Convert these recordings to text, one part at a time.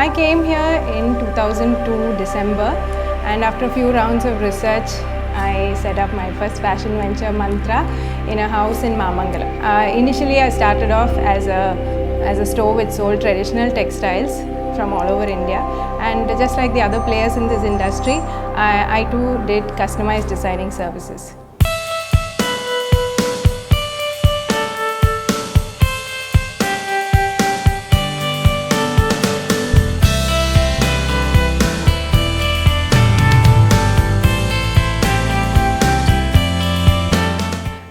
I came here in 2002 December, and after a few rounds of research, I set up my first fashion venture, Mantra, in a house in Mamangalam. Initially, I started off as a store which sold traditional textiles from all over India, and just like the other players in this industry, I too did customized designing services.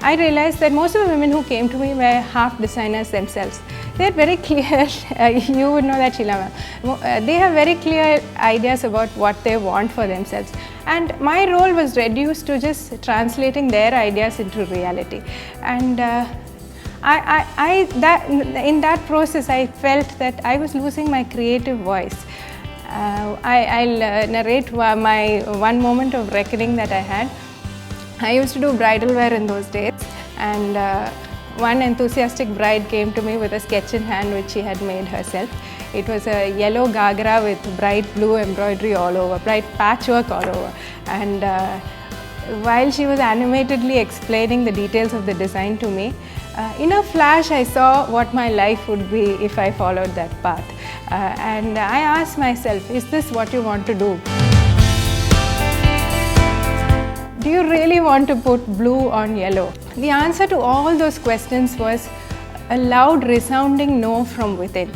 I realized that most of the women who came to me were half designers themselves. They had very clear, you would know that, Sheila, they have very clear ideas about what they want for themselves. And my role was reduced to just translating their ideas into reality. And in that process, I felt that I was losing my creative voice. I'll narrate my one moment of reckoning that I had. I used to do bridal wear in those days, and one enthusiastic bride came to me with a sketch in hand which she had made herself. It was a yellow gagra with bright blue embroidery all over, bright patchwork all over. And while she was animatedly explaining the details of the design to me, in a flash I saw what my life would be if I followed that path. And I asked myself, is this what you want to do? Do you really want to put blue on yellow? The answer to all those questions was a loud, resounding no from within.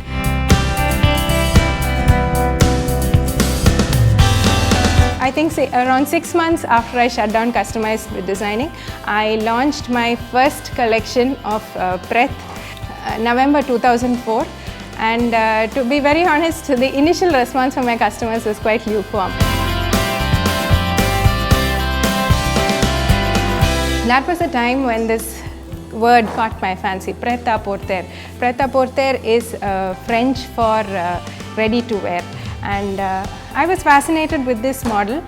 I think around 6 months after I shut down customized designing, I launched my first collection of Preth, November 2004. And to be very honest, the initial response from my customers was quite lukewarm. That was a time when this word caught my fancy, prêt-à-porter. Prêt-à-porter is French for ready to wear. And I was fascinated with this model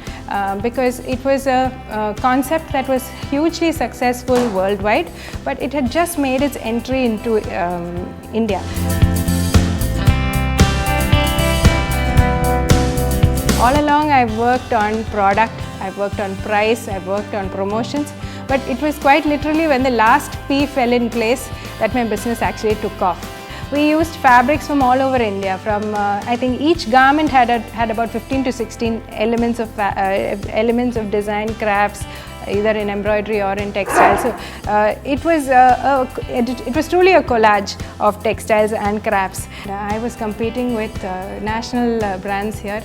because it was a concept that was hugely successful worldwide, but it had just made its entry into India. All along I've worked on product, I've worked on price, I've worked on promotions. But it was quite literally when the last P fell in place that my business actually took off. We used fabrics from all over India. I think each garment had about 15 to 16 elements of design, crafts, either in embroidery or in textiles. So it was truly a collage of textiles and crafts. I was competing with national brands here,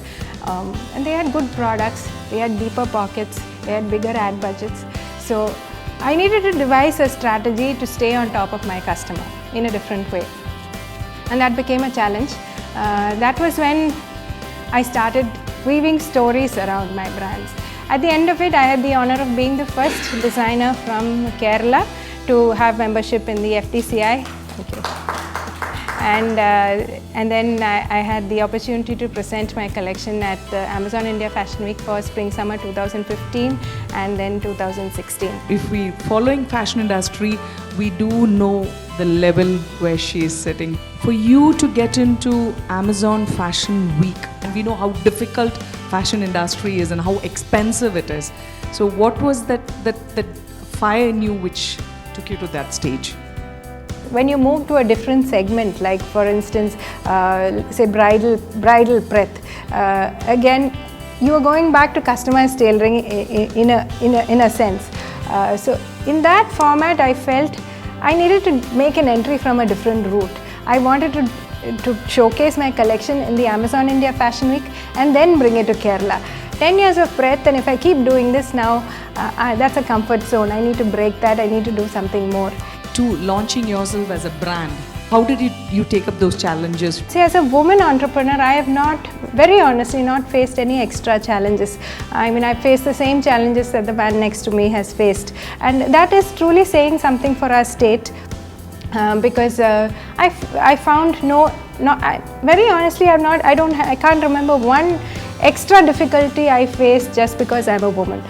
and they had good products. They had deeper pockets. They had bigger ad budgets. So I needed to devise a strategy to stay on top of my customer in a different way. And that became a challenge. That was when I started weaving stories around my brands. At the end of it, I had the honor of being the first designer from Kerala to have membership in the FTCI. Okay. And then I had the opportunity to present my collection at the Amazon India Fashion Week for Spring-Summer 2015 and then 2016. If we following fashion industry, we do know the level where she is sitting. For you to get into Amazon Fashion Week, and we know how difficult fashion industry is and how expensive it is. So what was that fire in you which took you to that stage? When you move to a different segment, like for instance, say bridal Preth, again, you are going back to customized tailoring in a sense. So in that format, I felt I needed to make an entry from a different route. I wanted to showcase my collection in the Amazon India Fashion Week and then bring it to Kerala. 10 years of Preth, and if I keep doing this now, that's a comfort zone. I need to break that. I need to do something more. To launching yourself as a brand, how did you take up those challenges? See, as a woman entrepreneur, I have very honestly not faced any extra challenges. I mean, I faced the same challenges that the man next to me has faced. And that is truly saying something for our state because I found very honestly, I can't remember one extra difficulty I faced just because I'm a woman.